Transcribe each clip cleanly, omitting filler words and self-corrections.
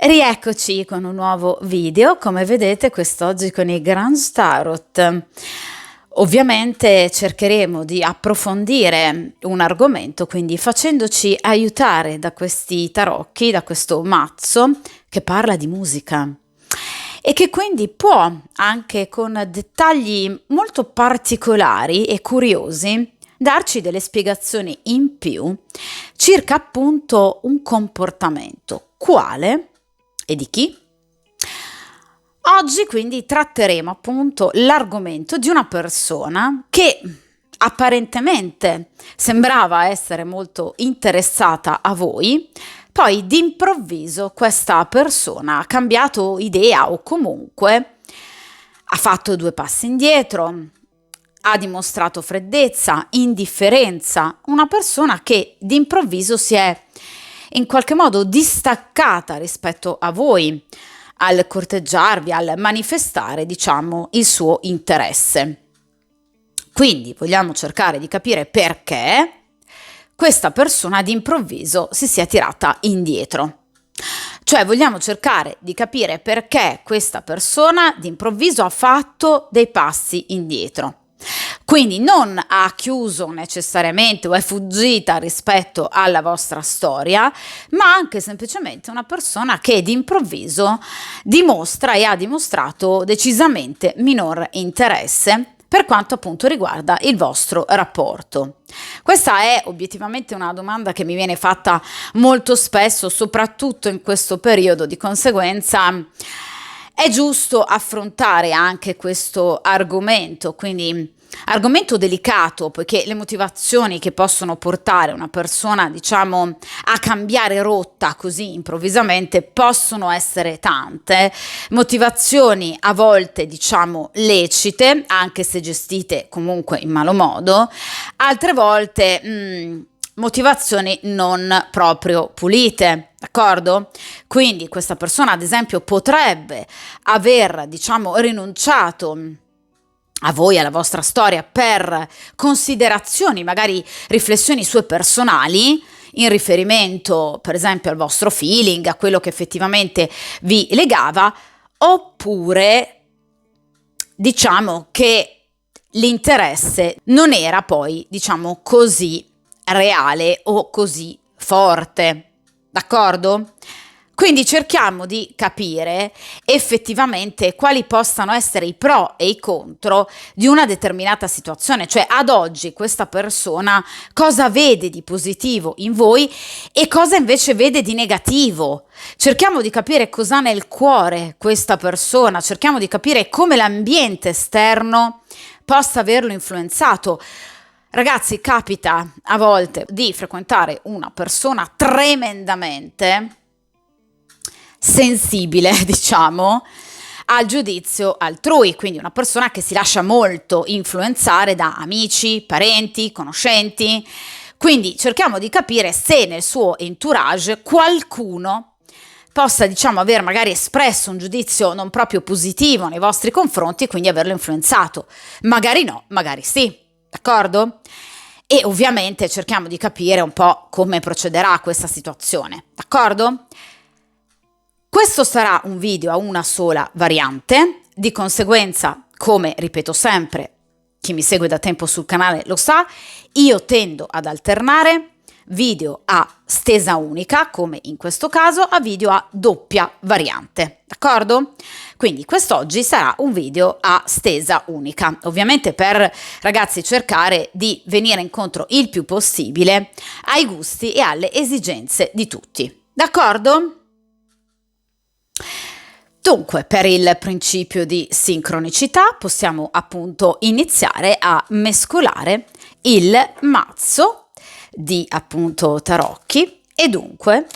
Rieccoci con un nuovo video, come vedete quest'oggi con i Grand Tarot. Ovviamente cercheremo di approfondire un argomento, quindi facendoci aiutare da questi tarocchi, da questo mazzo che parla di musica e che quindi può, anche con dettagli molto particolari e curiosi, darci delle spiegazioni in più circa appunto un comportamento. Quale? E di chi? Oggi quindi tratteremo appunto l'argomento di una persona che apparentemente sembrava essere molto interessata a voi, poi d'improvviso questa persona ha cambiato idea o comunque ha fatto due passi indietro, ha dimostrato freddezza, indifferenza, una persona che d'improvviso si è in qualche modo distaccata rispetto a voi, al corteggiarvi, al manifestare, diciamo, il suo interesse. Quindi vogliamo cercare di capire perché questa persona d'improvviso si sia tirata indietro. Cioè vogliamo cercare di capire perché questa persona d'improvviso ha fatto dei passi indietro. Quindi non ha chiuso necessariamente o è fuggita rispetto alla vostra storia, ma anche semplicemente una persona che d'improvviso dimostra e ha dimostrato decisamente minor interesse per quanto appunto riguarda il vostro rapporto. Questa è obiettivamente una domanda che mi viene fatta molto spesso, soprattutto in questo periodo, di conseguenza è giusto affrontare anche questo argomento, quindi argomento delicato, poiché le motivazioni che possono portare una persona, diciamo, a cambiare rotta così improvvisamente possono essere tante, motivazioni a volte, diciamo, lecite, anche se gestite comunque in malo modo, altre volte motivazioni non proprio pulite, d'accordo? Quindi questa persona, ad esempio, potrebbe aver, diciamo, rinunciato a voi, alla vostra storia, per considerazioni, magari riflessioni sue personali, in riferimento per esempio al vostro feeling, a quello che effettivamente vi legava, oppure diciamo che l'interesse non era poi, diciamo, così reale o così forte, d'accordo? Quindi cerchiamo di capire effettivamente quali possano essere i pro e i contro di una determinata situazione, cioè ad oggi questa persona cosa vede di positivo in voi e cosa invece vede di negativo. Cerchiamo di capire cosa ha nel cuore questa persona, cerchiamo di capire come l'ambiente esterno possa averlo influenzato. Ragazzi, capita a volte di frequentare una persona tremendamente sensibile, diciamo, al giudizio altrui, quindi una persona che si lascia molto influenzare da amici, parenti, conoscenti. Quindi cerchiamo di capire se nel suo entourage qualcuno possa, diciamo, aver magari espresso un giudizio non proprio positivo nei vostri confronti e quindi averlo influenzato. Magari no, magari sì, d'accordo? E ovviamente cerchiamo di capire un po' come procederà questa situazione, d'accordo? Questo sarà un video a una sola variante, di conseguenza, come ripeto sempre, chi mi segue da tempo sul canale lo sa, io tendo ad alternare video a stesa unica, come in questo caso, a video a doppia variante, d'accordo? Quindi quest'oggi sarà un video a stesa unica, ovviamente per, ragazzi, cercare di venire incontro il più possibile ai gusti e alle esigenze di tutti, d'accordo? Dunque, per il principio di sincronicità possiamo appunto iniziare a mescolare il mazzo di appunto tarocchi e dunque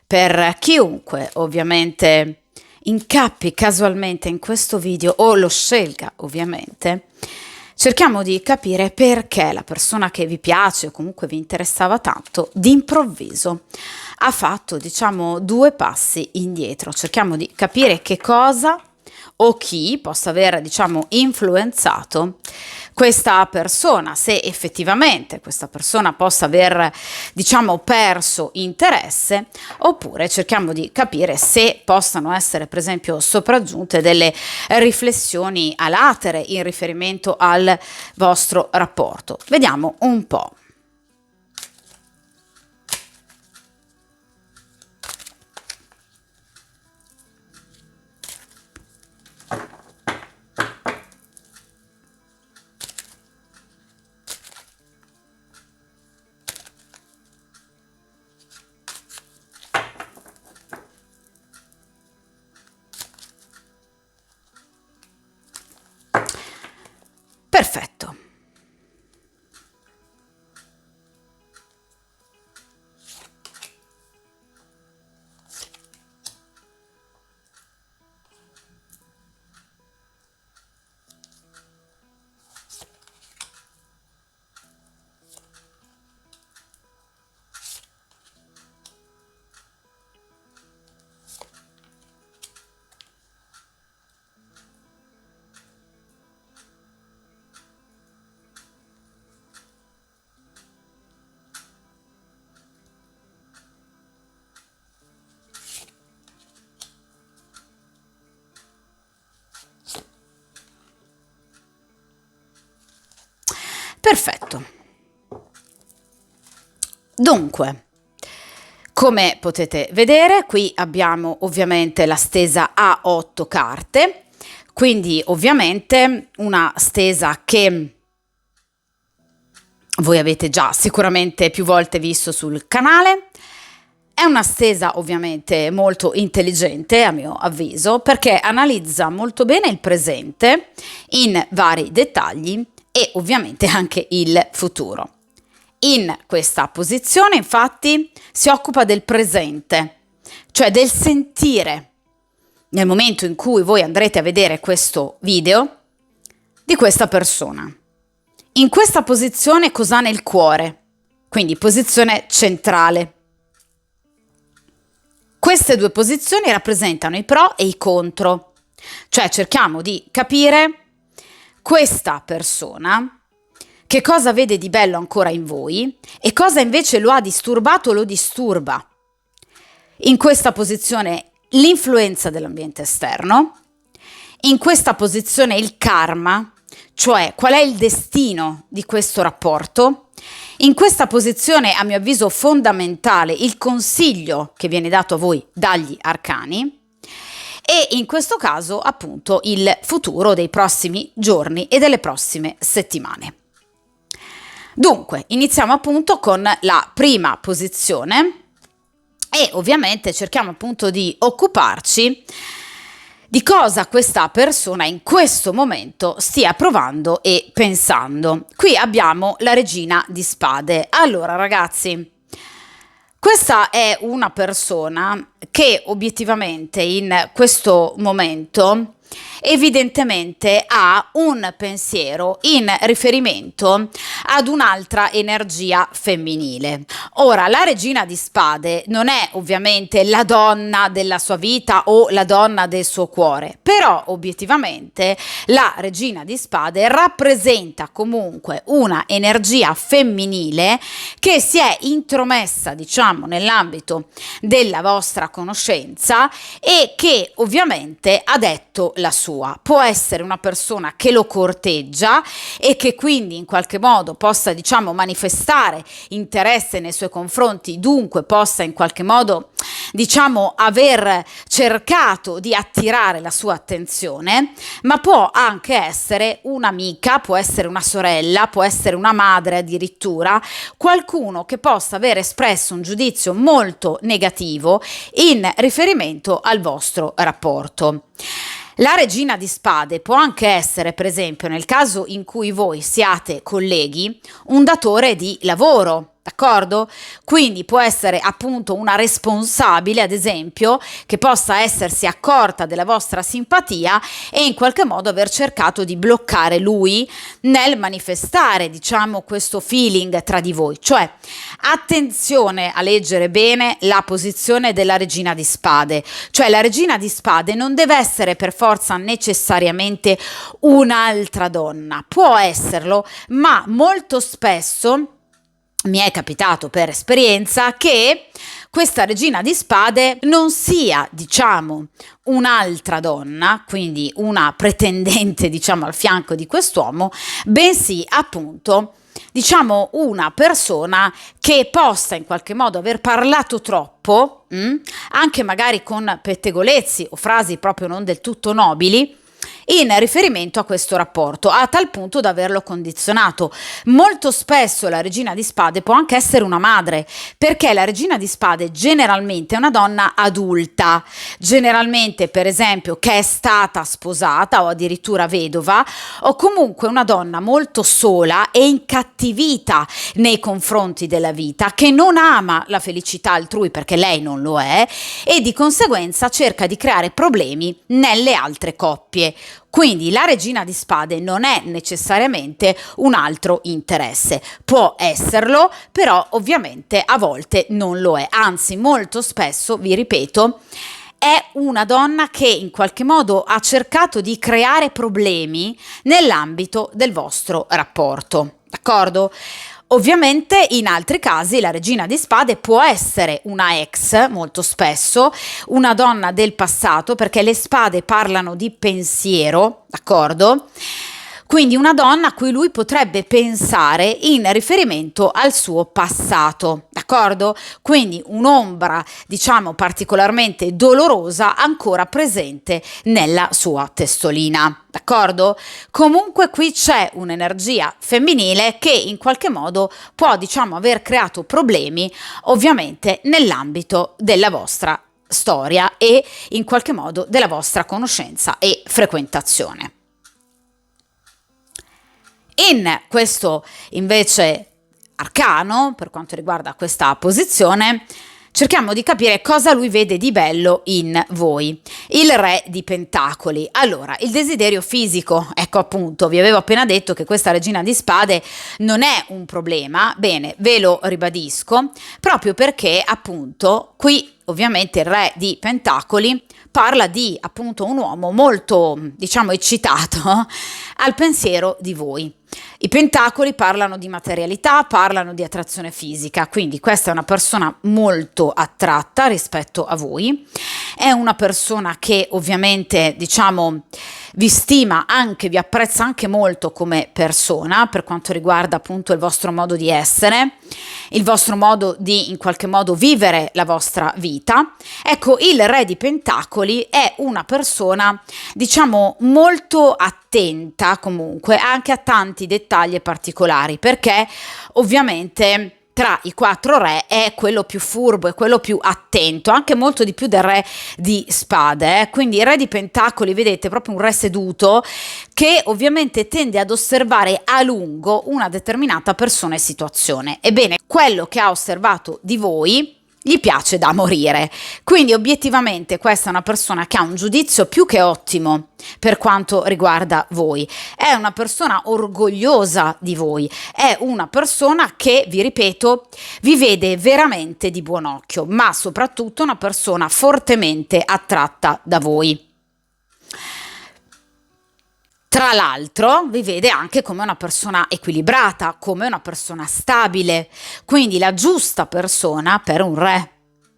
per chiunque ovviamente incappi casualmente in questo video o lo scelga ovviamente, cerchiamo di capire perché la persona che vi piace o comunque vi interessava tanto d'improvviso ha fatto, diciamo, due passi indietro. Cerchiamo di capire che cosa o chi possa aver, diciamo, influenzato questa persona, se effettivamente questa persona possa aver, diciamo, perso interesse, oppure cerchiamo di capire se possano essere, per esempio, sopraggiunte delle riflessioni a latere in riferimento al vostro rapporto. Vediamo un po'. Perfetto. Perfetto. Dunque, come potete vedere, qui abbiamo ovviamente la stesa a 8 carte, quindi ovviamente una stesa che voi avete già sicuramente più volte visto sul canale. È una stesa ovviamente molto intelligente, a mio avviso, perché analizza molto bene il presente in vari dettagli e ovviamente anche il futuro. In questa posizione, infatti, si occupa del presente, cioè del sentire, nel momento in cui voi andrete a vedere questo video, di questa persona. In questa posizione cosa ha nel cuore? Quindi posizione centrale. Queste due posizioni rappresentano i pro e i contro, cioè cerchiamo di capire questa persona che cosa vede di bello ancora in voi e cosa invece lo ha disturbato o lo disturba. In questa posizione l'influenza dell'ambiente esterno, in questa posizione il karma, cioè qual è il destino di questo rapporto. In questa posizione, a mio avviso fondamentale, il consiglio che viene dato a voi dagli arcani e in questo caso appunto il futuro dei prossimi giorni e delle prossime settimane. Dunque, iniziamo appunto con la prima posizione e ovviamente cerchiamo appunto di occuparci di cosa questa persona in questo momento stia provando e pensando. Qui abbiamo la regina di spade. Allora ragazzi, questa è una persona che obiettivamente in questo momento evidentemente ha un pensiero in riferimento ad un'altra energia femminile. Ora, la regina di spade non è ovviamente la donna della sua vita o la donna del suo cuore, però obiettivamente la regina di spade rappresenta comunque una energia femminile che si è intromessa, diciamo, nell'ambito della vostra conoscenza e che ovviamente ha detto la sua. Può essere una persona che lo corteggia e che quindi in qualche modo possa, diciamo, manifestare interesse nei suoi confronti, dunque possa in qualche modo, diciamo, aver cercato di attirare la sua attenzione, ma può anche essere un'amica, può essere una sorella, può essere una madre addirittura, qualcuno che possa aver espresso un giudizio molto negativo in riferimento al vostro rapporto. La regina di spade può anche essere, per esempio, nel caso in cui voi siate colleghi, un datore di lavoro d'accordo? Quindi può essere appunto una responsabile, ad esempio, che possa essersi accorta della vostra simpatia e in qualche modo aver cercato di bloccare lui nel manifestare, diciamo, questo feeling tra di voi. Cioè, attenzione a leggere bene la posizione della regina di spade. Cioè, la regina di spade non deve essere per forza necessariamente un'altra donna, può esserlo, ma molto spesso mi è capitato per esperienza che questa regina di spade non sia, diciamo, un'altra donna, quindi una pretendente, diciamo, al fianco di quest'uomo, bensì appunto, diciamo, una persona che possa in qualche modo aver parlato troppo, anche magari con pettegolezzi o frasi proprio non del tutto nobili, in riferimento a questo rapporto, a tal punto da averlo condizionato. Molto spesso la regina di spade può anche essere una madre, perché la regina di spade generalmente è una donna adulta, generalmente per esempio che è stata sposata o addirittura vedova, o comunque una donna molto sola e incattivita nei confronti della vita, che non ama la felicità altrui perché lei non lo è e di conseguenza cerca di creare problemi nelle altre coppie. Quindi la regina di spade non è necessariamente un altro interesse, può esserlo, però ovviamente a volte non lo è, anzi molto spesso, vi ripeto, è una donna che in qualche modo ha cercato di creare problemi nell'ambito del vostro rapporto, d'accordo? Ovviamente in altri casi la regina di spade può essere una ex, molto spesso, una donna del passato, perché le spade parlano di pensiero, d'accordo? Quindi una donna a cui lui potrebbe pensare in riferimento al suo passato, d'accordo? Quindi un'ombra, diciamo, particolarmente dolorosa ancora presente nella sua testolina, d'accordo? Comunque qui c'è un'energia femminile che in qualche modo può, diciamo, aver creato problemi, ovviamente nell'ambito della vostra storia e in qualche modo della vostra conoscenza e frequentazione. In questo invece arcano, per quanto riguarda questa posizione, cerchiamo di capire cosa lui vede di bello in voi. Il re di pentacoli. Allora, il desiderio fisico, ecco appunto, vi avevo appena detto che questa regina di spade non è un problema, bene, ve lo ribadisco, proprio perché appunto qui ovviamente il re di pentacoli parla di appunto un uomo molto, diciamo, eccitato al pensiero di voi. I pentacoli parlano di materialità, parlano di attrazione fisica, quindi questa è una persona molto attratta rispetto a voi, è una persona che ovviamente, diciamo, vi stima anche, vi apprezza anche molto come persona per quanto riguarda appunto il vostro modo di essere, il vostro modo di in qualche modo vivere la vostra vita. Ecco, il re di pentacoli è una persona, diciamo, molto attenta comunque anche a tanti dettagli particolari, perché ovviamente tra i 4 re è quello più furbo, è quello più attento, anche molto di più del re di spade, quindi il re di pentacoli, vedete, proprio un re seduto che ovviamente tende ad osservare a lungo una determinata persona e situazione. Ebbene, quello che ha osservato di voi gli piace da morire, quindi obiettivamente questa è una persona che ha un giudizio più che ottimo per quanto riguarda voi, è una persona orgogliosa di voi, è una persona che, vi ripeto, vi vede veramente di buon occhio, ma soprattutto una persona fortemente attratta da voi. Tra l'altro vi vede anche come una persona equilibrata, come una persona stabile, quindi la giusta persona per un re,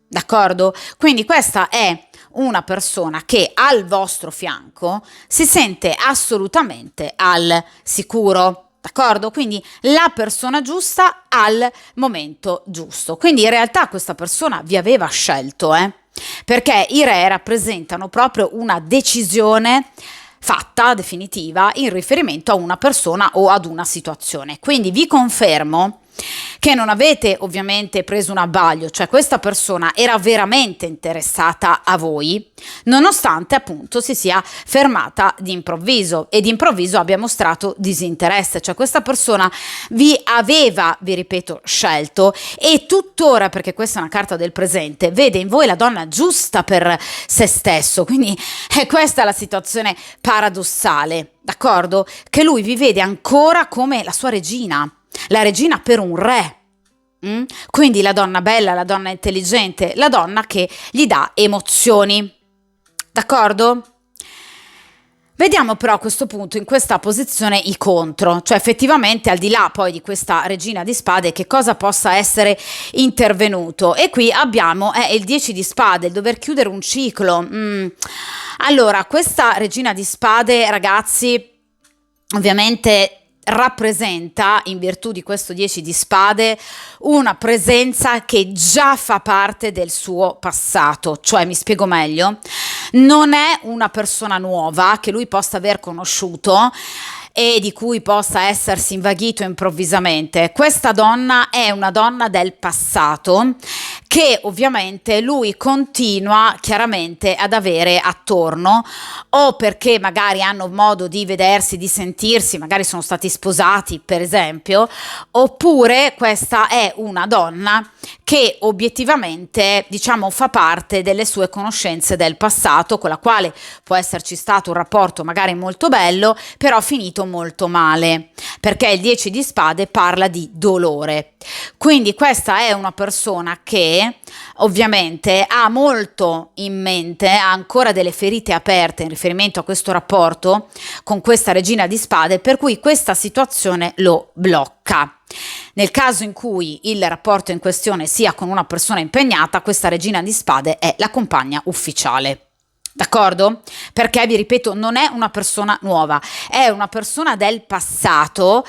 d'accordo? Quindi questa è una persona che al vostro fianco si sente assolutamente al sicuro, d'accordo? Quindi la persona giusta al momento giusto. Quindi in realtà questa persona vi aveva scelto, perché i re rappresentano proprio una decisione fatta, definitiva, in riferimento a una persona o ad una situazione. Quindi vi confermo che non avete ovviamente preso un abbaglio, cioè questa persona era veramente interessata a voi, nonostante appunto si sia fermata d'improvviso e d'improvviso abbia mostrato disinteresse, cioè questa persona vi aveva, vi ripeto, scelto e tuttora, perché questa è una carta del presente, vede in voi la donna giusta per se stesso, quindi è questa la situazione paradossale, d'accordo? Che lui vi vede ancora come la sua regina, la regina per un re. Quindi la donna bella, la donna intelligente, la donna che gli dà emozioni, d'accordo? Vediamo però a questo punto in questa posizione i contro, cioè effettivamente al di là poi di questa regina di spade che cosa possa essere intervenuto. E qui abbiamo il 10 di spade, il dover chiudere un ciclo. Allora, questa regina di spade, ragazzi, ovviamente rappresenta, in virtù di questo 10 di spade, una presenza che già fa parte del suo passato, cioè mi spiego meglio, non è una persona nuova che lui possa aver conosciuto e di cui possa essersi invaghito improvvisamente. Questa donna è una donna del passato che ovviamente lui continua chiaramente ad avere attorno, o perché magari hanno modo di vedersi, di sentirsi, magari sono stati sposati per esempio, oppure questa è una donna che obiettivamente diciamo fa parte delle sue conoscenze del passato, con la quale può esserci stato un rapporto magari molto bello, però finito molto male, perché il 10 di spade parla di dolore. Quindi questa è una persona che ovviamente ha molto in mente, ha ancora delle ferite aperte in riferimento a questo rapporto con questa regina di spade, per cui questa situazione lo blocca. Nel caso in cui il rapporto in questione sia con una persona impegnata, questa regina di spade è la compagna ufficiale. D'accordo? Perché vi ripeto, non è una persona nuova, è una persona del passato.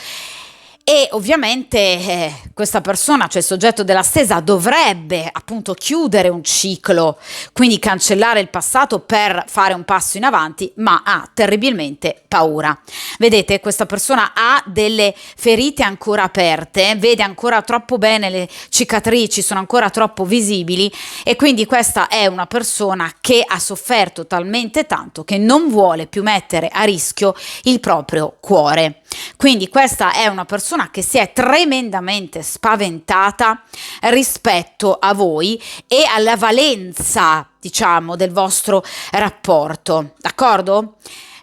E ovviamente questa persona, cioè il soggetto della stesa, dovrebbe appunto chiudere un ciclo, quindi cancellare il passato per fare un passo in avanti, ma ha terribilmente paura. Vedete, questa persona ha delle ferite ancora aperte, vede ancora troppo bene le cicatrici, sono ancora troppo visibili, e quindi questa è una persona che ha sofferto talmente tanto che non vuole più mettere a rischio il proprio cuore. Quindi questa è una persona che si è tremendamente spaventata rispetto a voi e alla valenza, diciamo, del vostro rapporto, d'accordo?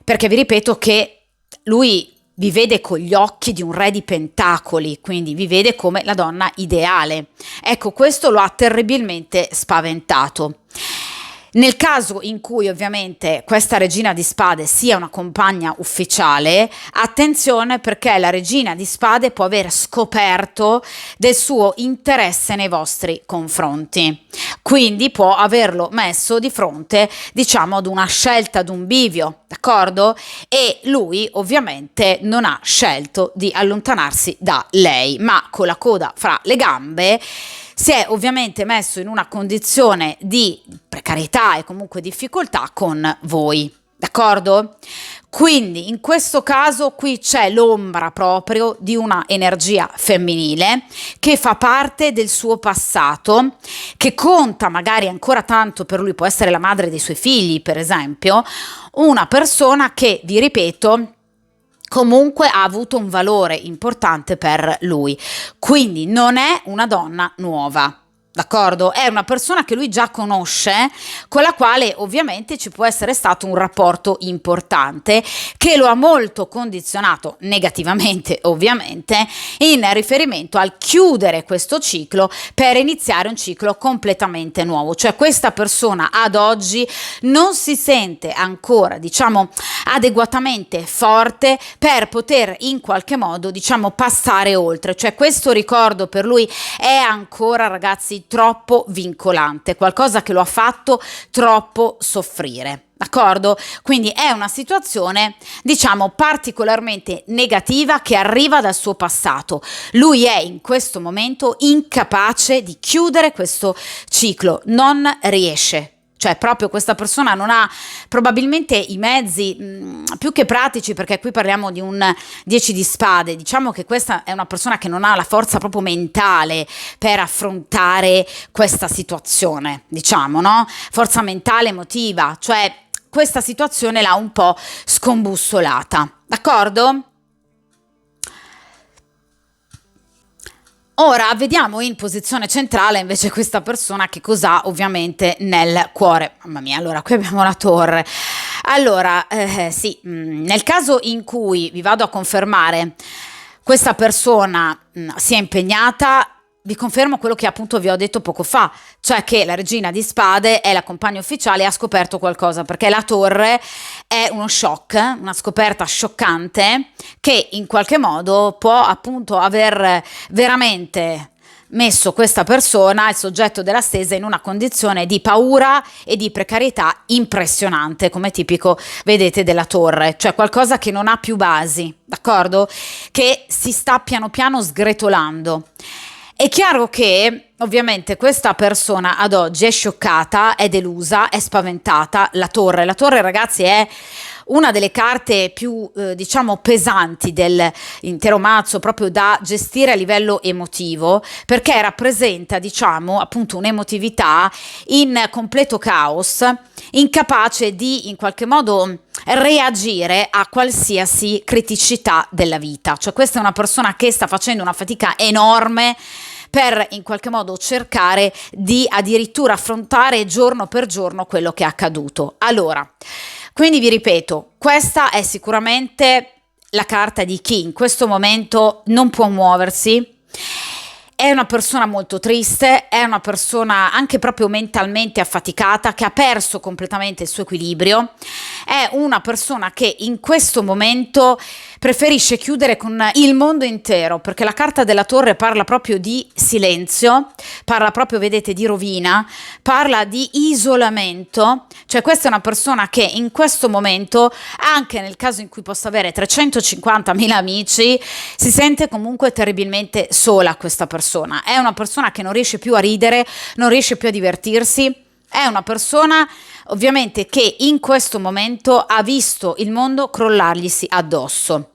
Perché vi ripeto che lui vi vede con gli occhi di un re di pentacoli, quindi vi vede come la donna ideale. Ecco, questo lo ha terribilmente spaventato. Nel caso in cui ovviamente questa regina di spade sia una compagna ufficiale, attenzione, perché la regina di spade può aver scoperto del suo interesse nei vostri confronti, quindi può averlo messo di fronte, diciamo, ad una scelta, ad un bivio, d'accordo? E lui ovviamente non ha scelto di allontanarsi da lei, ma con la coda fra le gambe si è ovviamente messo in una condizione di precarietà e comunque difficoltà con voi, d'accordo? Quindi in questo caso qui c'è l'ombra proprio di una energia femminile che fa parte del suo passato, che conta magari ancora tanto per lui, può essere la madre dei suoi figli per esempio, una persona che, vi ripeto, comunque ha avuto un valore importante per lui, quindi non è una donna nuova. D'accordo? È una persona che lui già conosce, con la quale ovviamente ci può essere stato un rapporto importante che lo ha molto condizionato negativamente, ovviamente, in riferimento al chiudere questo ciclo per iniziare un ciclo completamente nuovo. Cioè questa persona ad oggi non si sente ancora, diciamo, adeguatamente forte per poter in qualche modo, diciamo, passare oltre. Cioè questo ricordo per lui è ancora, ragazzi, troppo vincolante, qualcosa che lo ha fatto troppo soffrire, d'accordo? Quindi è una situazione, diciamo, particolarmente negativa che arriva dal suo passato. Lui è in questo momento incapace di chiudere questo ciclo, non riesce. cioè proprio questa persona non ha probabilmente i mezzi più che pratici, perché qui parliamo di un 10 di spade, diciamo che questa è una persona che non ha la forza proprio mentale per affrontare questa situazione, diciamo, no? Forza mentale, emotiva, cioè questa situazione l'ha un po' scombussolata, d'accordo? Ora vediamo in posizione centrale invece questa persona che cos'ha ovviamente nel cuore. Mamma mia, allora qui abbiamo la torre. Allora, sì, nel caso in cui vi vado a confermare questa persona sia impegnata, vi confermo quello che appunto vi ho detto poco fa, cioè che la regina di spade è la compagna ufficiale e ha scoperto qualcosa, perché la torre è uno shock, una scoperta scioccante che in qualche modo può appunto aver veramente messo questa persona, il soggetto della stesa, in una condizione di paura e di precarietà impressionante, come tipico, vedete, della torre, cioè qualcosa che non ha più basi, d'accordo? Che si sta piano piano sgretolando. È chiaro che ovviamente questa persona ad oggi è scioccata, è delusa, è spaventata. La torre, ragazzi, è una delle carte più diciamo pesanti dell'intero mazzo, proprio da gestire a livello emotivo, perché rappresenta, diciamo, appunto un'emotività in completo caos, incapace di in qualche modo reagire a qualsiasi criticità della vita. Cioè questa è una persona che sta facendo una fatica enorme per in qualche modo cercare di addirittura affrontare giorno per giorno quello che è accaduto. Allora, quindi vi ripeto, questa è sicuramente la carta di chi in questo momento non può muoversi. È una persona molto triste, è una persona anche proprio mentalmente affaticata, che ha perso completamente il suo equilibrio, è una persona che in questo momento preferisce chiudere con il mondo intero, perché la carta della torre parla proprio di silenzio, parla proprio, vedete, di rovina, parla di isolamento, cioè questa è una persona che in questo momento, anche nel caso in cui possa avere 350.000 amici, si sente comunque terribilmente sola questa persona. È una persona che non riesce più a ridere, non riesce più a divertirsi, è una persona ovviamente che in questo momento ha visto il mondo crollarglisi addosso.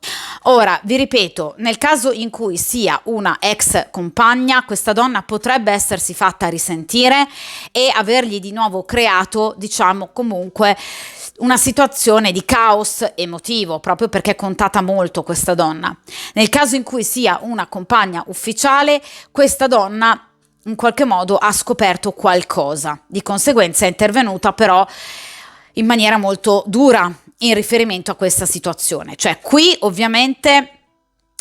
Ora, vi ripeto, nel caso in cui sia una ex compagna, questa donna potrebbe essersi fatta risentire e avergli di nuovo creato, diciamo, comunque una situazione di caos emotivo, proprio perché è contata molto questa donna. Nel caso in cui sia una compagna ufficiale, questa donna in qualche modo ha scoperto qualcosa, di conseguenza è intervenuta però in maniera molto dura in riferimento a questa situazione. Cioè qui ovviamente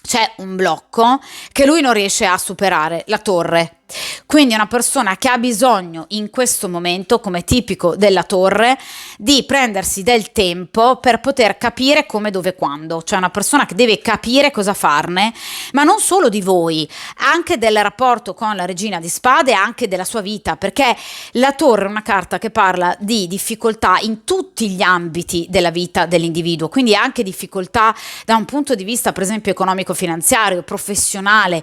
c'è un blocco che lui non riesce a superare, la torre. Quindi è una persona che ha bisogno in questo momento, come tipico della torre, di prendersi del tempo per poter capire come, dove, quando. Cioè una persona che deve capire cosa farne, ma non solo di voi, anche del rapporto con la regina di spade, anche della sua vita, perché la torre è una carta che parla di difficoltà in tutti gli ambiti della vita dell'individuo, quindi anche difficoltà da un punto di vista, per esempio, economico-finanziario, professionale,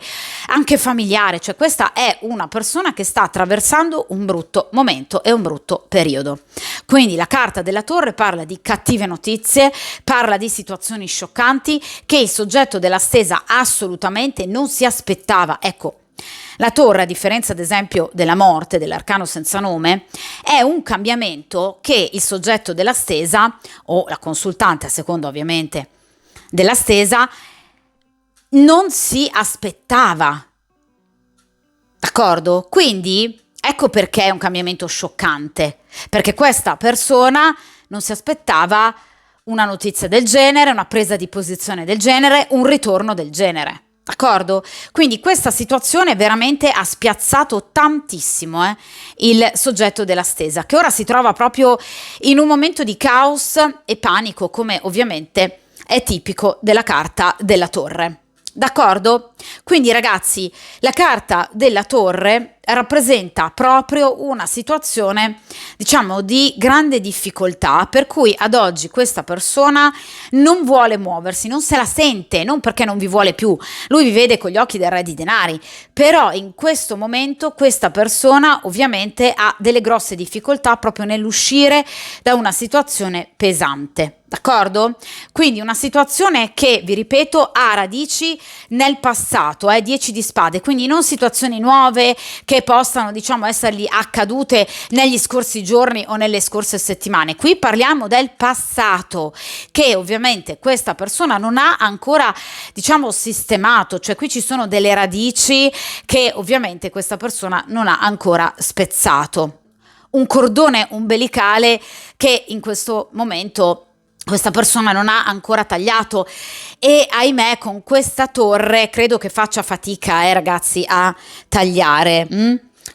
anche familiare. Cioè questa è una persona che sta attraversando un brutto momento e un brutto periodo. Quindi la carta della torre parla di cattive notizie, parla di situazioni scioccanti che il soggetto della stesa assolutamente non si aspettava. Ecco, la torre, a differenza ad esempio della morte, dell'arcano senza nome, è un cambiamento che il soggetto della stesa, o la consultante a seconda ovviamente della stesa, non si aspettava. D'accordo? Quindi ecco perché è un cambiamento scioccante, perché questa persona non si aspettava una notizia del genere, una presa di posizione del genere, un ritorno del genere. D'accordo? Quindi questa situazione veramente ha spiazzato tantissimo il soggetto della stesa, che ora si trova proprio in un momento di caos e panico, come ovviamente è tipico della carta della torre. D'accordo? Quindi ragazzi, la carta della torre rappresenta proprio una situazione, diciamo, di grande difficoltà, per cui ad oggi questa persona non vuole muoversi, non se la sente, non perché non vi vuole più, lui vi vede con gli occhi del re di denari, però in questo momento questa persona ovviamente ha delle grosse difficoltà proprio nell'uscire da una situazione pesante. D'accordo? Quindi una situazione che, vi ripeto, ha radici nel passato, 10 di spade, quindi non situazioni nuove che possano, diciamo, essergli accadute negli scorsi giorni o nelle scorse settimane. Qui parliamo del passato, che ovviamente questa persona non ha ancora, diciamo, sistemato, cioè qui ci sono delle radici che ovviamente questa persona non ha ancora spezzato. Un cordone ombelicale che in questo momento questa persona non ha ancora tagliato, e ahimè con questa torre credo che faccia fatica, ragazzi, a tagliare.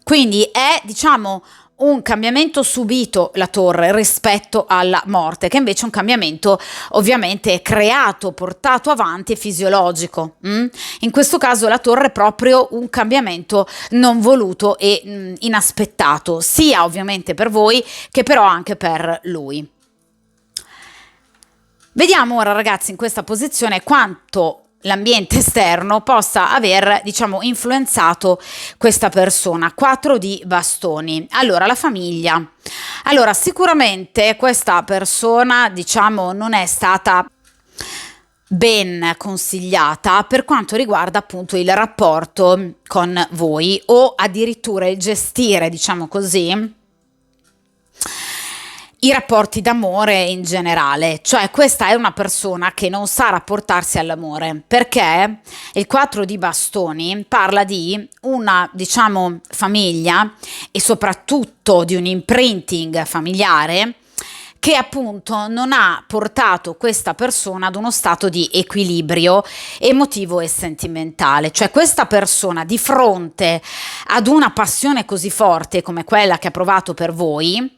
Quindi è, diciamo, un cambiamento subito, la torre, rispetto alla morte, che invece è un cambiamento ovviamente creato, portato avanti e fisiologico. In questo caso la torre è proprio un cambiamento non voluto e inaspettato, sia ovviamente per voi che però anche per lui. Vediamo ora, ragazzi, in questa posizione quanto l'ambiente esterno possa aver, diciamo, influenzato questa persona. 4 di bastoni. Allora, la famiglia. Allora, sicuramente questa persona, diciamo, non è stata ben consigliata per quanto riguarda appunto il rapporto con voi, o addirittura il gestire, diciamo così, i rapporti d'amore in generale. Cioè questa è una persona che non sa rapportarsi all'amore, perché il 4 di bastoni parla di una, diciamo, famiglia e soprattutto di un imprinting familiare che appunto non ha portato questa persona ad uno stato di equilibrio emotivo e sentimentale. Cioè questa persona, di fronte ad una passione così forte come quella che ha provato per voi,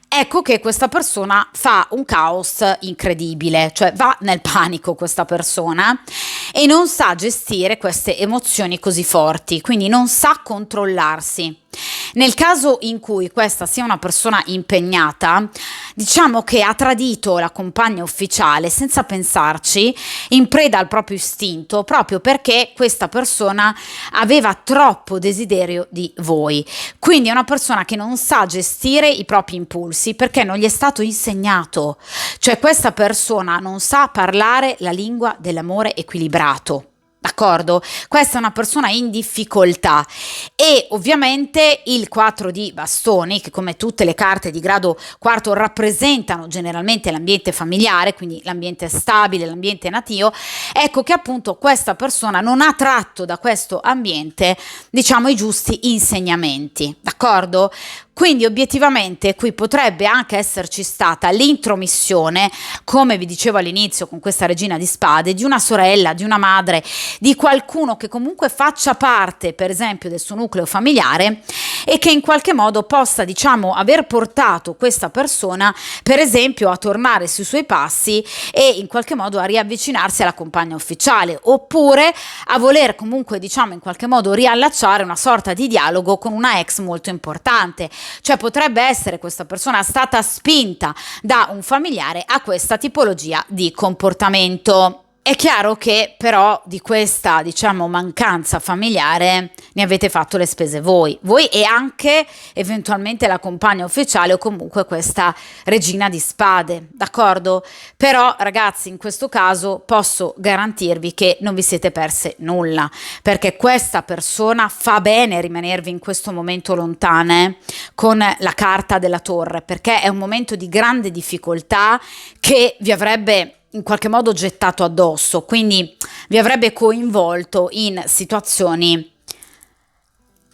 ecco che questa persona fa un caos incredibile, cioè va nel panico questa persona e non sa gestire queste emozioni così forti, quindi non sa controllarsi. Nel caso in cui questa sia una persona impegnata, diciamo che ha tradito la compagna ufficiale senza pensarci, in preda al proprio istinto, proprio perché questa persona aveva troppo desiderio di voi. Quindi è una persona che non sa gestire i propri impulsi perché non gli è stato insegnato. Cioè questa persona non sa parlare la lingua dell'amore equilibrato. D'accordo? Questa è una persona in difficoltà, e ovviamente il 4 di bastoni, che come tutte le carte di grado quarto rappresentano generalmente l'ambiente familiare, quindi l'ambiente stabile, l'ambiente natio, ecco che appunto questa persona non ha tratto da questo ambiente, diciamo, i giusti insegnamenti. D'accordo? Quindi obiettivamente qui potrebbe anche esserci stata l'intromissione, come vi dicevo all'inizio con questa regina di spade, di una sorella, di una madre, di qualcuno che comunque faccia parte, per esempio, del suo nucleo familiare e che in qualche modo possa, diciamo, aver portato questa persona, per esempio, a tornare sui suoi passi e in qualche modo a riavvicinarsi alla compagna ufficiale, oppure a voler comunque, diciamo, in qualche modo riallacciare una sorta di dialogo con una ex molto importante. Cioè potrebbe essere questa persona stata spinta da un familiare a questa tipologia di comportamento. È chiaro che però di questa, diciamo, mancanza familiare ne avete fatto le spese voi e anche eventualmente la compagna ufficiale o comunque questa regina di spade, d'accordo? Però ragazzi, in questo caso posso garantirvi che non vi siete perse nulla, perché questa persona fa bene rimanervi in questo momento lontane con la carta della torre, perché è un momento di grande difficoltà che vi avrebbe in qualche modo gettato addosso, quindi vi avrebbe coinvolto in situazioni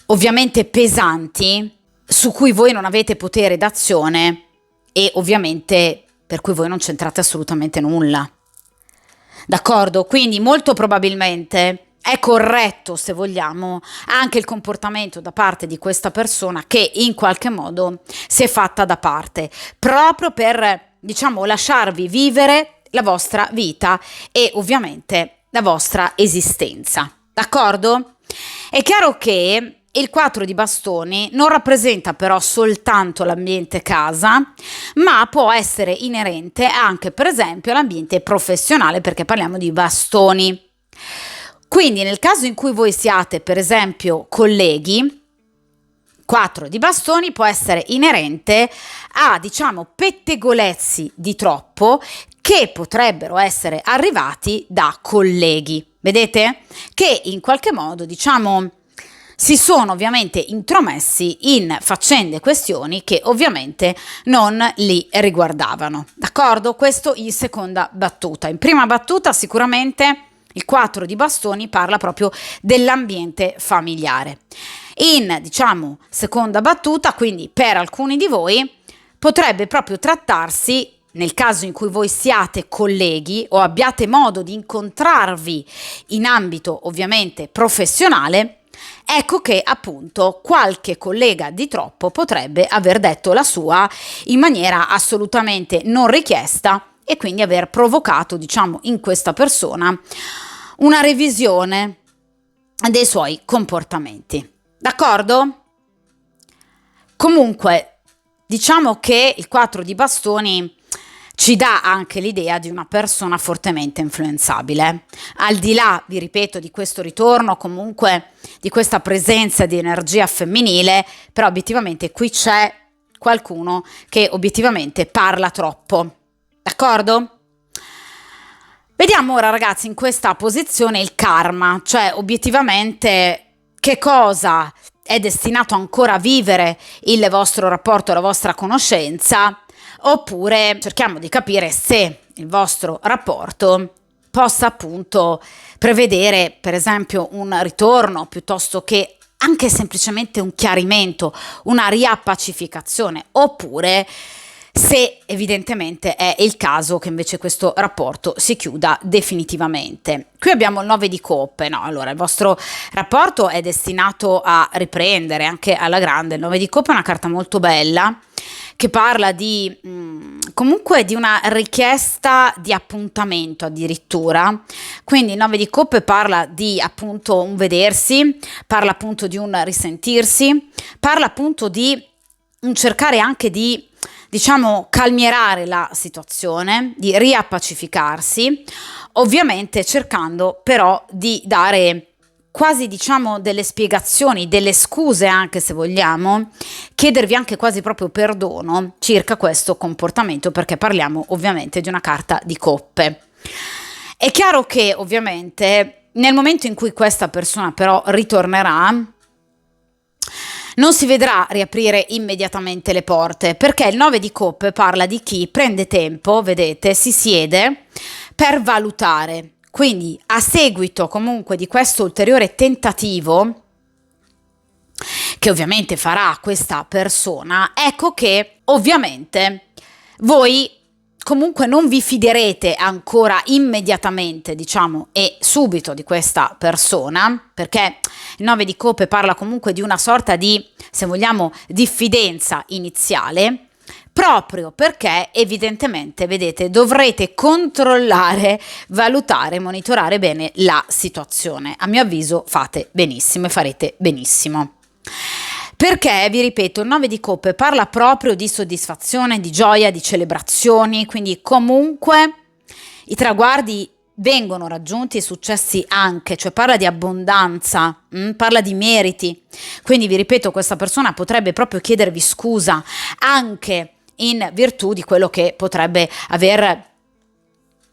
ovviamente pesanti su cui voi non avete potere d'azione e ovviamente per cui voi non c'entrate assolutamente nulla. D'accordo? Quindi molto probabilmente è corretto, se vogliamo, anche il comportamento da parte di questa persona che in qualche modo si è fatta da parte, proprio per, diciamo, lasciarvi vivere la vostra vita e ovviamente la vostra esistenza, d'accordo? È chiaro che il 4 di bastoni non rappresenta però soltanto l'ambiente casa, ma può essere inerente anche per esempio all'ambiente professionale, perché parliamo di bastoni. Quindi nel caso in cui voi siate per esempio colleghi, 4 di bastoni può essere inerente a, diciamo, pettegolezzi di troppo che potrebbero essere arrivati da colleghi, vedete? Che in qualche modo, diciamo, si sono ovviamente intromessi in faccende e questioni che ovviamente non li riguardavano, d'accordo? Questo in seconda battuta. In prima battuta sicuramente il 4 di bastoni parla proprio dell'ambiente familiare. In, diciamo, seconda battuta, quindi per alcuni di voi, potrebbe proprio trattarsi, nel caso in cui voi siate colleghi o abbiate modo di incontrarvi in ambito ovviamente professionale, ecco che appunto qualche collega di troppo potrebbe aver detto la sua in maniera assolutamente non richiesta e quindi aver provocato, diciamo, in questa persona una revisione dei suoi comportamenti. D'accordo? Comunque, diciamo che il 4 di bastoni ci dà anche l'idea di una persona fortemente influenzabile. Al di là, vi ripeto, di questo ritorno, comunque di questa presenza di energia femminile, però obiettivamente qui c'è qualcuno che obiettivamente parla troppo. D'accordo? Vediamo ora, ragazzi, in questa posizione il karma, cioè obiettivamente che cosa è destinato ancora a vivere il vostro rapporto, la vostra conoscenza, oppure cerchiamo di capire se il vostro rapporto possa appunto prevedere per esempio un ritorno piuttosto che anche semplicemente un chiarimento, una riappacificazione, oppure se evidentemente è il caso che invece questo rapporto si chiuda definitivamente. Qui abbiamo il 9 di coppe, no? Allora il vostro rapporto è destinato a riprendere anche alla grande. Il 9 di coppe è una carta molto bella che parla di comunque di una richiesta di appuntamento addirittura, quindi il 9 di coppe parla di appunto un vedersi, parla appunto di un risentirsi, parla appunto di un cercare anche di, diciamo, calmierare la situazione, di riappacificarsi, ovviamente cercando però di dare quasi, diciamo, delle spiegazioni, delle scuse anche se vogliamo, chiedervi anche quasi proprio perdono circa questo comportamento, perché parliamo ovviamente di una carta di coppe. È chiaro che ovviamente nel momento in cui questa persona però ritornerà, non si vedrà riaprire immediatamente le porte, perché il 9 di coppe parla di chi prende tempo, vedete, si siede per valutare. Quindi a seguito comunque di questo ulteriore tentativo che ovviamente farà questa persona, ecco che ovviamente voi comunque non vi fiderete ancora immediatamente, diciamo, e subito di questa persona, perché il 9 di coppe parla comunque di una sorta di, se vogliamo, diffidenza iniziale, proprio perché evidentemente, vedete, dovrete controllare, valutare, monitorare bene la situazione. A mio avviso fate benissimo e farete benissimo. Perché, vi ripeto, il 9 di coppe parla proprio di soddisfazione, di gioia, di celebrazioni, quindi comunque i traguardi vengono raggiunti e successi anche, cioè parla di abbondanza, parla di meriti. Quindi vi ripeto, questa persona potrebbe proprio chiedervi scusa anche in virtù di quello che potrebbe aver,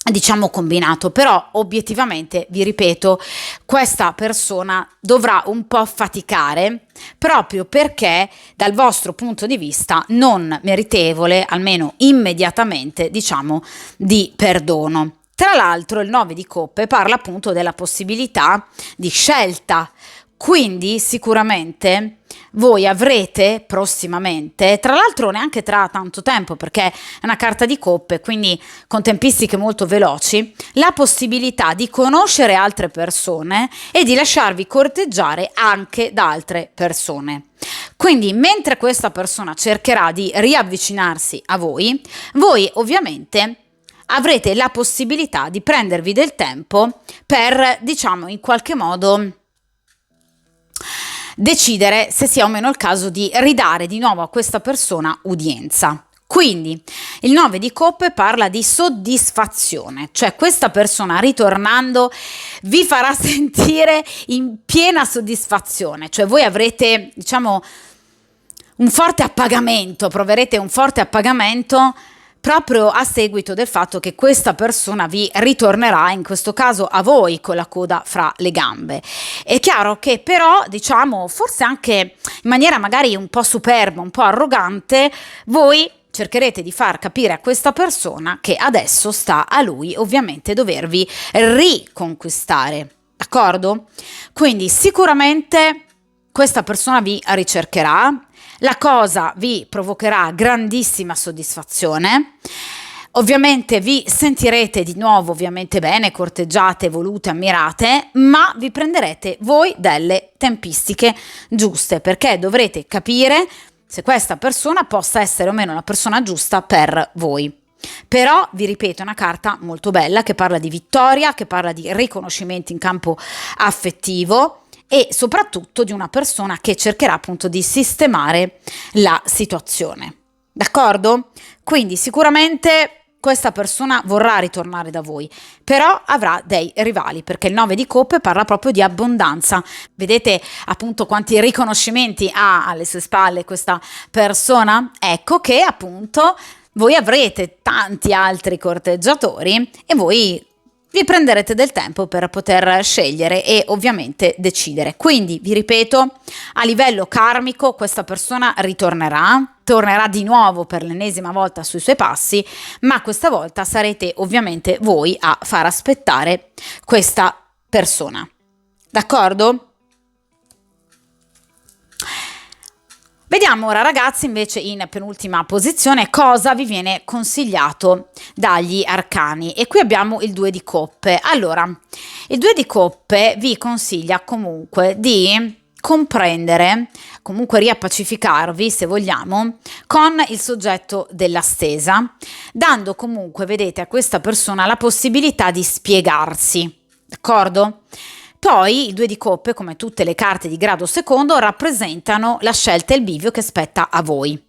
diciamo, combinato, però obiettivamente vi ripeto, questa persona dovrà un po' faticare proprio perché dal vostro punto di vista non meritevole, almeno immediatamente, diciamo, di perdono. Tra l'altro il 9 di coppe parla appunto della possibilità di scelta, quindi sicuramente voi avrete prossimamente, tra l'altro neanche tra tanto tempo perché è una carta di coppe, quindi con tempistiche molto veloci, la possibilità di conoscere altre persone e di lasciarvi corteggiare anche da altre persone. Quindi mentre questa persona cercherà di riavvicinarsi a voi, voi ovviamente avrete la possibilità di prendervi del tempo per, diciamo, in qualche modo decidere se sia o meno il caso di ridare di nuovo a questa persona udienza. Quindi il 9 di coppe parla di soddisfazione, cioè questa persona ritornando vi farà sentire in piena soddisfazione, cioè voi avrete, diciamo, un forte appagamento, proverete un forte appagamento proprio a seguito del fatto che questa persona vi ritornerà, in questo caso a voi, con la coda fra le gambe. È chiaro che però, diciamo, forse anche in maniera magari un po' superba, un po' arrogante, voi cercherete di far capire a questa persona che adesso sta a lui ovviamente dovervi riconquistare, d'accordo? Quindi sicuramente questa persona vi ricercherà, la cosa vi provocherà grandissima soddisfazione, ovviamente vi sentirete di nuovo ovviamente bene, corteggiate, volute, ammirate, ma vi prenderete voi delle tempistiche giuste, perché dovrete capire se questa persona possa essere o meno la persona giusta per voi. Però, vi ripeto, è una carta molto bella che parla di vittoria, che parla di riconoscimenti in campo affettivo e soprattutto di una persona che cercherà appunto di sistemare la situazione. D'accordo? Quindi sicuramente questa persona vorrà ritornare da voi, però avrà dei rivali, perché il 9 di coppe parla proprio di abbondanza. Vedete appunto quanti riconoscimenti ha alle sue spalle questa persona? Ecco che appunto voi avrete tanti altri corteggiatori e voi vi prenderete del tempo per poter scegliere e ovviamente decidere. Quindi, vi ripeto, a livello karmico questa persona tornerà di nuovo per l'ennesima volta sui suoi passi, ma questa volta sarete ovviamente voi a far aspettare questa persona. D'accordo? Vediamo ora, ragazzi, invece in penultima posizione cosa vi viene consigliato dagli arcani, e qui abbiamo il 2 di coppe. Allora, il 2 di coppe vi consiglia comunque di comprendere, comunque riappacificarvi, se vogliamo, con il soggetto della stesa, dando comunque, vedete, a questa persona la possibilità di spiegarsi, d'accordo? Poi i 2 di coppe, come tutte le carte di grado secondo, rappresentano la scelta e il bivio che spetta a voi.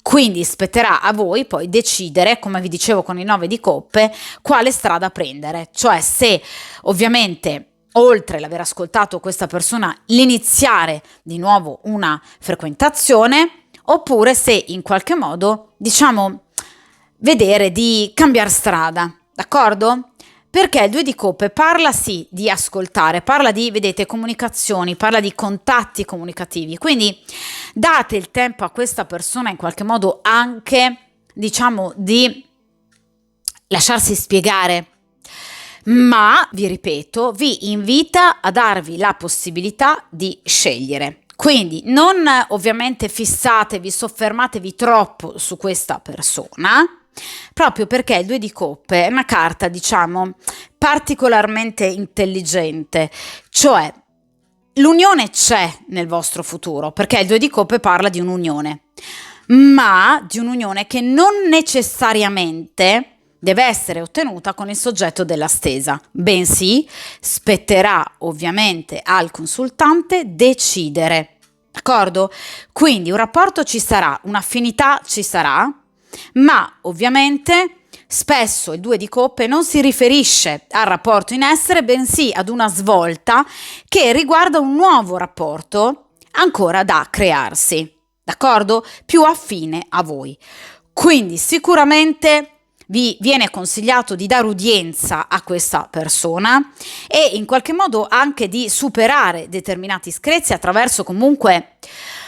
Quindi spetterà a voi poi decidere, come vi dicevo con il 9 di coppe, quale strada prendere. Cioè se ovviamente, oltre l'aver ascoltato questa persona, l'iniziare di nuovo una frequentazione, oppure se in qualche modo, diciamo, vedere di cambiare strada, d'accordo? Perché il 2 di coppe parla sì di ascoltare, parla di, vedete, comunicazioni, parla di contatti comunicativi, quindi date il tempo a questa persona in qualche modo anche, diciamo, di lasciarsi spiegare, ma, vi ripeto, vi invita a darvi la possibilità di scegliere. Quindi non ovviamente fissatevi, soffermatevi troppo su questa persona, proprio perché il 2 di coppe è una carta, diciamo, particolarmente intelligente, cioè l'unione c'è nel vostro futuro, perché il 2 di coppe parla di un'unione, ma di un'unione che non necessariamente deve essere ottenuta con il soggetto della stesa, bensì spetterà ovviamente al consultante decidere, d'accordo? Quindi un rapporto ci sarà, un'affinità ci sarà, ma ovviamente spesso il 2 di coppe non si riferisce al rapporto in essere, bensì ad una svolta che riguarda un nuovo rapporto ancora da crearsi, d'accordo? Più affine a voi. Quindi sicuramente vi viene consigliato di dare udienza a questa persona e in qualche modo anche di superare determinati screzi attraverso comunque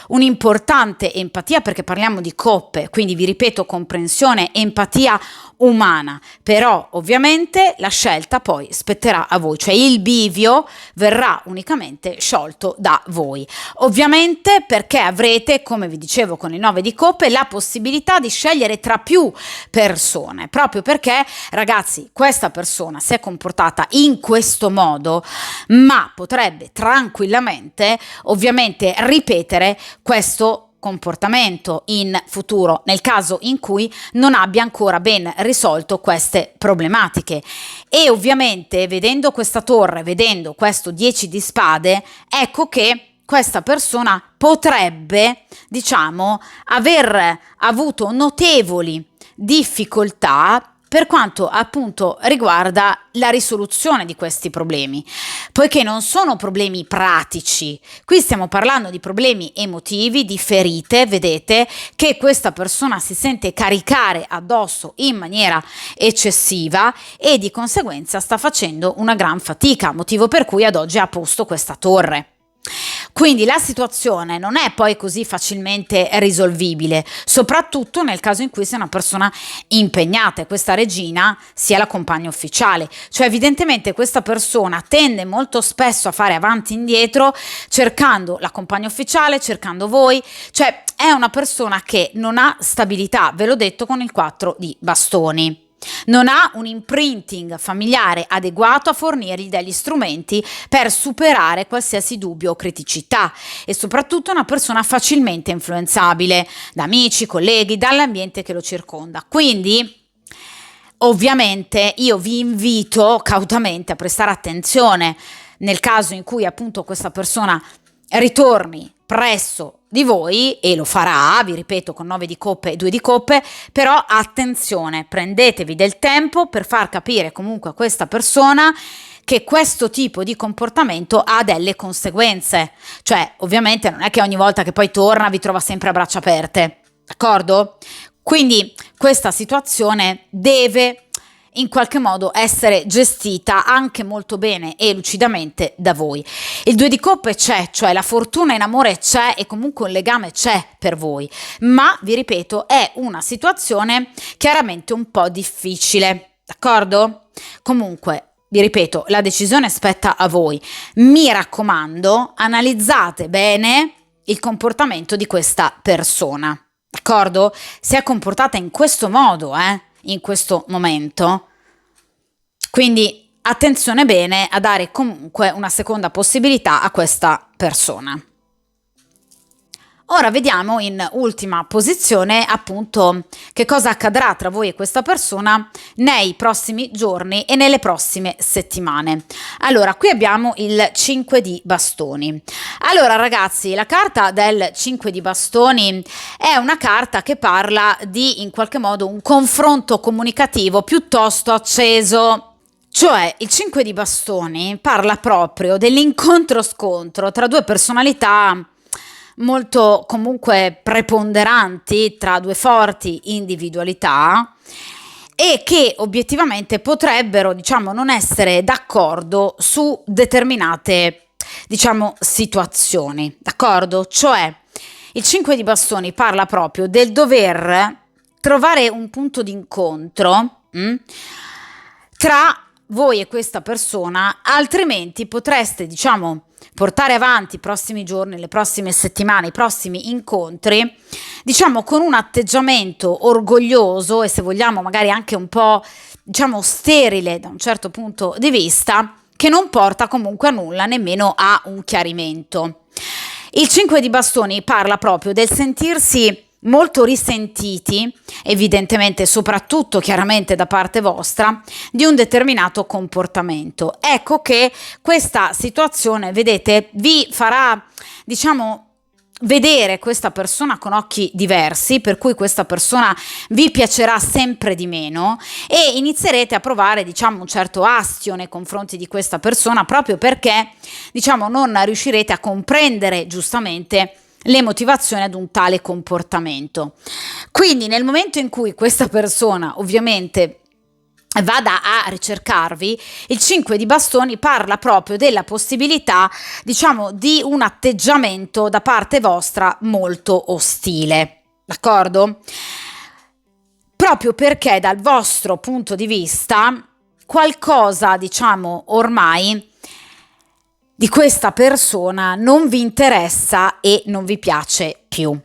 un'importante empatia, perché parliamo di coppe, quindi vi ripeto, comprensione, empatia umana, però ovviamente la scelta poi spetterà a voi, cioè il bivio verrà unicamente sciolto da voi, ovviamente perché avrete, come vi dicevo con il 9 di coppe, la possibilità di scegliere tra più persone, proprio perché, ragazzi, questa persona si è comportata in questo modo, ma potrebbe tranquillamente ovviamente ripetere questo comportamento in futuro, nel caso in cui non abbia ancora ben risolto queste problematiche. E ovviamente, vedendo questa torre, vedendo questo 10 di spade, ecco che questa persona potrebbe, diciamo, aver avuto notevoli difficoltà per quanto appunto riguarda la risoluzione di questi problemi, poiché non sono problemi pratici, qui stiamo parlando di problemi emotivi, di ferite, vedete, che questa persona si sente caricare addosso in maniera eccessiva e di conseguenza sta facendo una gran fatica, motivo per cui ad oggi ha posto questa torre. Quindi la situazione non è poi così facilmente risolvibile, soprattutto nel caso in cui sia una persona impegnata e questa regina sia la compagna ufficiale. Cioè evidentemente questa persona tende molto spesso a fare avanti e indietro cercando la compagna ufficiale, cercando voi, cioè è una persona che non ha stabilità, ve l'ho detto con il 4 di bastoni. Non ha un imprinting familiare adeguato a fornirgli degli strumenti per superare qualsiasi dubbio o criticità e soprattutto è una persona facilmente influenzabile da amici, colleghi, dall'ambiente che lo circonda. Quindi ovviamente io vi invito cautamente a prestare attenzione nel caso in cui appunto questa persona ritorni presso di voi, e lo farà, vi ripeto, con 9 di coppe e 2 di coppe, però attenzione, prendetevi del tempo per far capire comunque a questa persona che questo tipo di comportamento ha delle conseguenze, cioè ovviamente non è che ogni volta che poi torna vi trova sempre a braccia aperte, d'accordo? Quindi questa situazione deve in qualche modo essere gestita anche molto bene e lucidamente da voi. Il 2 di coppe c'è, cioè la fortuna in amore c'è e comunque un legame c'è per voi, ma vi ripeto è una situazione chiaramente un po' difficile, d'accordo? Comunque vi ripeto, la decisione spetta a voi. Mi raccomando, analizzate bene il comportamento di questa persona, d'accordo? Si è comportata in questo modo, in questo momento, quindi attenzione bene a dare comunque una seconda possibilità a questa persona. Ora vediamo in ultima posizione appunto che cosa accadrà tra voi e questa persona nei prossimi giorni e nelle prossime settimane. Allora, qui abbiamo il 5 di bastoni. Allora ragazzi, la carta del 5 di bastoni è una carta che parla di in qualche modo un confronto comunicativo piuttosto acceso. Cioè il 5 di bastoni parla proprio dell'incontro-scontro tra due personalità molto comunque preponderanti, tra due forti individualità e che obiettivamente potrebbero, diciamo, non essere d'accordo su determinate, diciamo, situazioni, d'accordo? Cioè il 5 di bastoni parla proprio del dover trovare un punto d'incontro tra voi e questa persona, altrimenti potreste, diciamo, portare avanti i prossimi giorni, le prossime settimane, i prossimi incontri, diciamo con un atteggiamento orgoglioso e se vogliamo magari anche un po', diciamo, sterile da un certo punto di vista, che non porta comunque a nulla, nemmeno a un chiarimento. Il 5 di bastoni parla proprio del sentirsi molto risentiti, evidentemente soprattutto chiaramente da parte vostra, di un determinato comportamento. Ecco che questa situazione, vedete, vi farà, diciamo, vedere questa persona con occhi diversi, per cui questa persona vi piacerà sempre di meno e inizierete a provare, diciamo, un certo astio nei confronti di questa persona proprio perché, diciamo, non riuscirete a comprendere giustamente le motivazioni ad un tale comportamento. Quindi nel momento in cui questa persona ovviamente vada a ricercarvi, il 5 di bastoni parla proprio della possibilità, diciamo, di un atteggiamento da parte vostra molto ostile, d'accordo? Proprio perché dal vostro punto di vista qualcosa, diciamo, ormai di questa persona non vi interessa e non vi piace più.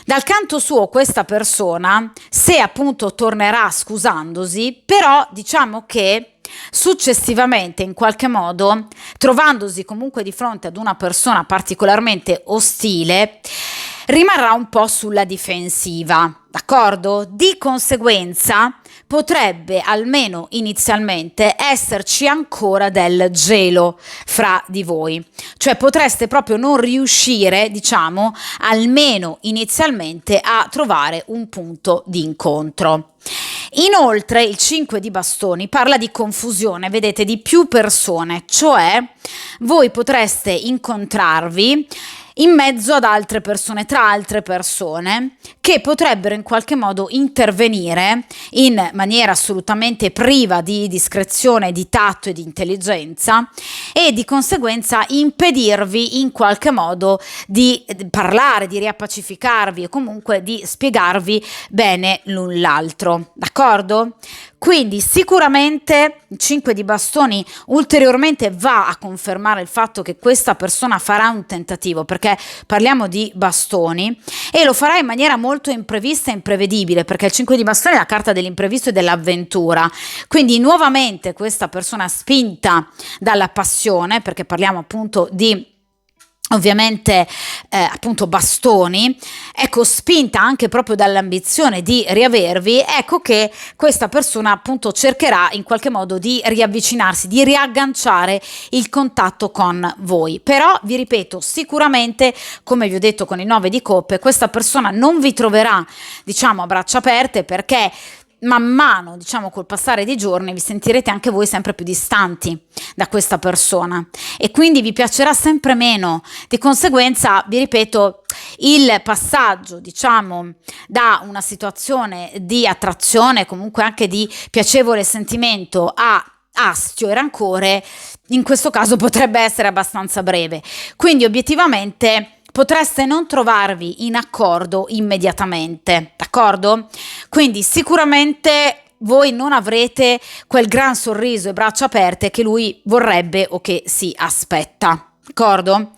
Dal canto suo questa persona, se appunto tornerà scusandosi, però diciamo che successivamente in qualche modo, trovandosi comunque di fronte ad una persona particolarmente ostile, rimarrà un po' sulla difensiva, d'accordo? Di conseguenza potrebbe almeno inizialmente esserci ancora del gelo fra di voi, cioè potreste proprio non riuscire, diciamo, almeno inizialmente a trovare un punto di incontro. Inoltre il 5 di bastoni parla di confusione, vedete, di più persone, cioè voi potreste incontrarvi in mezzo ad altre persone, tra altre persone che potrebbero in qualche modo intervenire in maniera assolutamente priva di discrezione, di tatto e di intelligenza, e di conseguenza impedirvi in qualche modo di parlare, di riappacificarvi o comunque di spiegarvi bene l'un l'altro, d'accordo? Quindi sicuramente il 5 di bastoni ulteriormente va a confermare il fatto che questa persona farà un tentativo, perché parliamo di bastoni, e lo farà in maniera molto imprevista e imprevedibile, perché il 5 di bastoni è la carta dell'imprevisto e dell'avventura. Quindi nuovamente questa persona spinta dalla passione, perché parliamo appunto di ovviamente appunto bastoni, ecco, spinta anche proprio dall'ambizione di riavervi, ecco che questa persona appunto cercherà in qualche modo di riavvicinarsi, di riagganciare il contatto con voi. Però vi ripeto, sicuramente, come vi ho detto con il 9 di coppe, questa persona non vi troverà, diciamo, a braccia aperte, perché man mano, diciamo, col passare dei giorni vi sentirete anche voi sempre più distanti da questa persona e quindi vi piacerà sempre meno. Di conseguenza, vi ripeto, il passaggio, diciamo, da una situazione di attrazione, comunque anche di piacevole sentimento, a astio e rancore, in questo caso potrebbe essere abbastanza breve. Quindi obiettivamente potreste non trovarvi in accordo immediatamente, d'accordo? Quindi sicuramente voi non avrete quel gran sorriso e braccia aperte che lui vorrebbe o che si aspetta. D'accordo?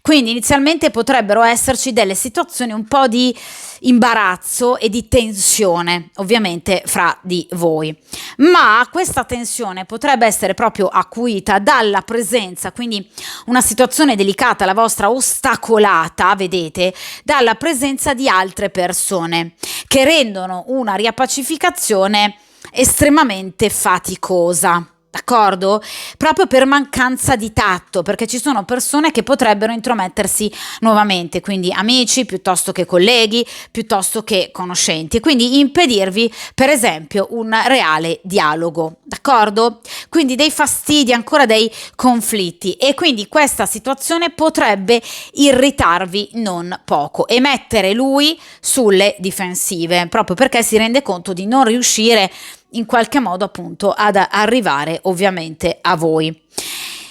Quindi inizialmente potrebbero esserci delle situazioni un po' di imbarazzo e di tensione, ovviamente fra di voi, ma questa tensione potrebbe essere proprio acuita dalla presenza, quindi una situazione delicata, la vostra ostacolata, vedete, dalla presenza di altre persone che rendono una riappacificazione estremamente faticosa. D'accordo? Proprio per mancanza di tatto, perché ci sono persone che potrebbero intromettersi nuovamente, quindi amici piuttosto che colleghi, piuttosto che conoscenti, e quindi impedirvi per esempio un reale dialogo, d'accordo? Quindi dei fastidi, ancora dei conflitti, e quindi questa situazione potrebbe irritarvi non poco e mettere lui sulle difensive, proprio perché si rende conto di non riuscire in qualche modo appunto ad arrivare ovviamente a voi.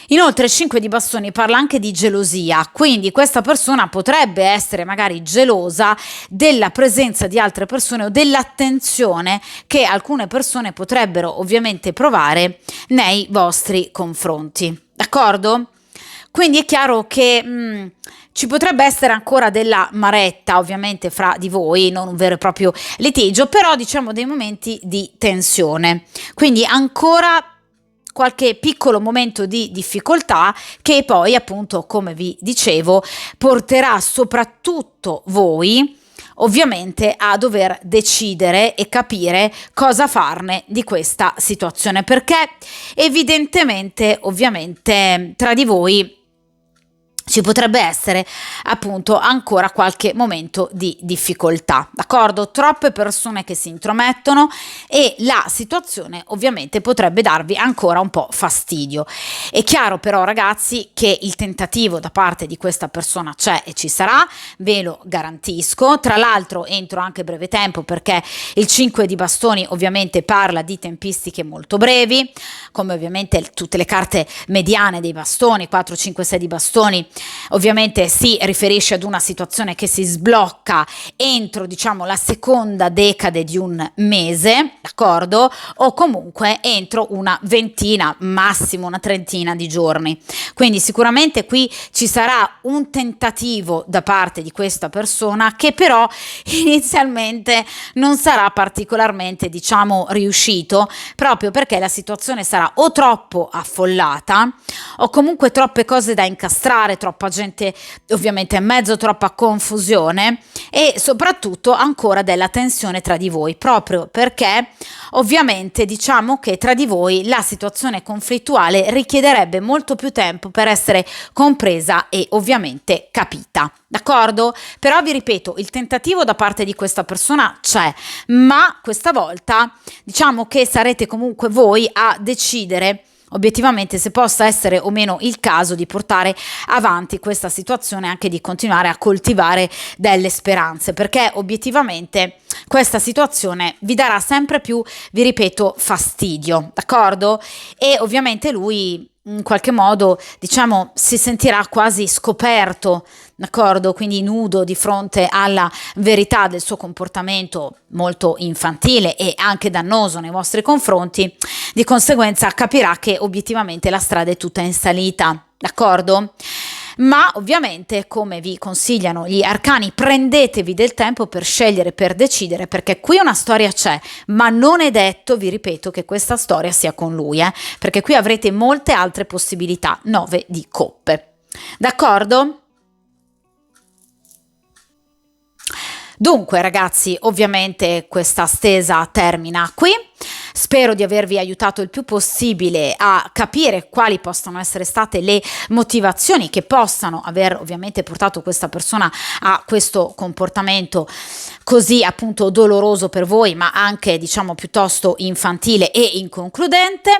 Inoltre il 5 di bastoni parla anche di gelosia, quindi questa persona potrebbe essere magari gelosa della presenza di altre persone o dell'attenzione che alcune persone potrebbero ovviamente provare nei vostri confronti, d'accordo? Quindi è chiaro che ci potrebbe essere ancora della maretta ovviamente fra di voi, non un vero e proprio litigio, però diciamo dei momenti di tensione, quindi ancora qualche piccolo momento di difficoltà che poi appunto, come vi dicevo, porterà soprattutto voi ovviamente a dover decidere e capire cosa farne di questa situazione, perché evidentemente ovviamente tra di voi ci potrebbe essere appunto ancora qualche momento di difficoltà, d'accordo? Troppe persone che si intromettono e la situazione ovviamente potrebbe darvi ancora un po' fastidio. È chiaro però, ragazzi, che il tentativo da parte di questa persona c'è e ci sarà, ve lo garantisco. Tra l'altro entro anche breve tempo, perché il 5 di bastoni ovviamente parla di tempistiche molto brevi, come ovviamente tutte le carte mediane dei bastoni, 4, 5, 6 di bastoni. Ovviamente si riferisce ad una situazione che si sblocca entro, diciamo, la seconda decade di un mese, d'accordo? O comunque entro una ventina, massimo una trentina di giorni. Quindi sicuramente qui ci sarà un tentativo da parte di questa persona che però inizialmente non sarà particolarmente, diciamo, riuscito, proprio perché la situazione sarà o troppo affollata o comunque troppe cose da incastrare, troppa gente ovviamente in mezzo, troppa confusione e soprattutto ancora della tensione tra di voi, proprio perché ovviamente diciamo che tra di voi la situazione conflittuale richiederebbe molto più tempo per essere compresa e ovviamente capita, d'accordo? Però vi ripeto, il tentativo da parte di questa persona c'è, ma questa volta diciamo che sarete comunque voi a decidere obiettivamente se possa essere o meno il caso di portare avanti questa situazione, anche di continuare a coltivare delle speranze, perché obiettivamente questa situazione vi darà sempre più, vi ripeto, fastidio, d'accordo? E ovviamente lui in qualche modo, diciamo, si sentirà quasi scoperto, d'accordo? Quindi nudo di fronte alla verità del suo comportamento molto infantile e anche dannoso nei vostri confronti. Di conseguenza capirà che obiettivamente la strada è tutta in salita, d'accordo? Ma ovviamente, come vi consigliano gli arcani, prendetevi del tempo per scegliere, per decidere, perché qui una storia c'è, ma non è detto, vi ripeto, che questa storia sia con lui, perché qui avrete molte altre possibilità, 9 di coppe. D'accordo? Dunque ragazzi, ovviamente questa stesa termina qui. Spero di avervi aiutato il più possibile a capire quali possono essere state le motivazioni che possano aver ovviamente portato questa persona a questo comportamento così appunto doloroso per voi, ma anche diciamo piuttosto infantile e inconcludente.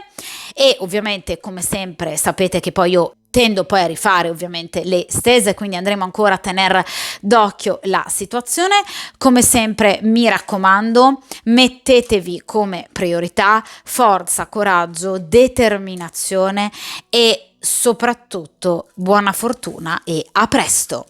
E ovviamente come sempre sapete che poi io tendo poi a rifare ovviamente le stese, quindi andremo ancora a tenere d'occhio la situazione. Come sempre mi raccomando, mettetevi come priorità forza, coraggio, determinazione e soprattutto buona fortuna e a presto!